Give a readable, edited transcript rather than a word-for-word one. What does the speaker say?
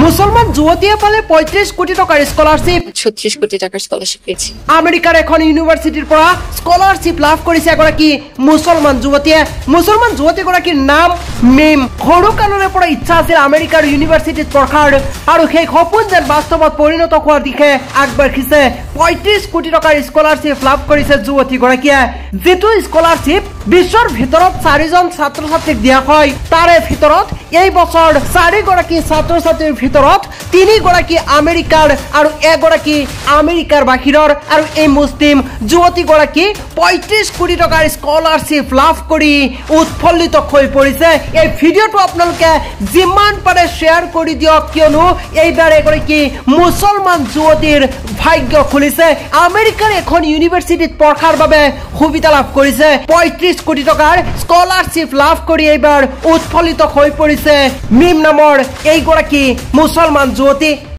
মুসলমান যুৱতীয়ে পালে 35 কোটি টাকাৰ স্কলাৰশ্বিপ 36 কোটি টাকাৰ স্কলাৰশ্বিপ পেয়েছে আমেৰিকাৰ এখন ইউনিভাৰ্চিটিৰ পৰা স্কলাৰশ্বিপ লাভ কৰিছে এগৰাকী মুছলমান যুৱতীগৰাকীৰ নাম মিম সৰু কালৰে পৰা ইচ্ছা আছিল আমেৰিকাৰ ইউনিভাৰ্চিটিত পঢ়াৰ আৰু সেই সপোন যেন বাস্তৱত পৰিণত হোৱাৰ দিশে আগবাঢ়িছে 35 কোটি টাকাৰ স্কলাৰশ্বিপ লাভ কৰিছে যুৱতীগৰাকীয়ে যেটো স্কলাৰশ্বিপ বিশ্বৰ ভিতৰত 4জন ছাত্ৰ-ছাত্ৰীক দিয়া হয় তাৰে ভিতৰত এই বছৰ 4 গৰাকী ছাত্ৰ-ছাত্ৰীৰ ভিতৰত 3 গৰাকী আমেৰিকাৰ আৰু এগৰাকী আমেৰিকাৰ বাহিৰৰ আৰু এই মুছলিম যুৱতীগৰাকী 35 কোটি টাকাৰ স্কলাৰশ্বিপ লাভ কৰি উৎফুল্লিত হৈ পৰিছে এই ভিডিঅটো আপোনালোকে যিমান পাৰে শ্বেয়াৰ কৰি দিয়ক কিয়নো এইবাৰ এগৰাকী মুছলমান যুৱতীৰ ভাগ্য খুলিছে আমেৰিকাৰ এখন ইউনিভাৰ্চিটিত পঢ়াৰ বাবে সুবিধা লাভ কৰিছে 35 কোটি টাকাৰ স্কলাৰশ্বিপ লাভ কৰি এইবাৰ উৎফুল্লিত হৈ পৰিছে মিম নামৰ এইগৰাকী মুছলমান যুৱতী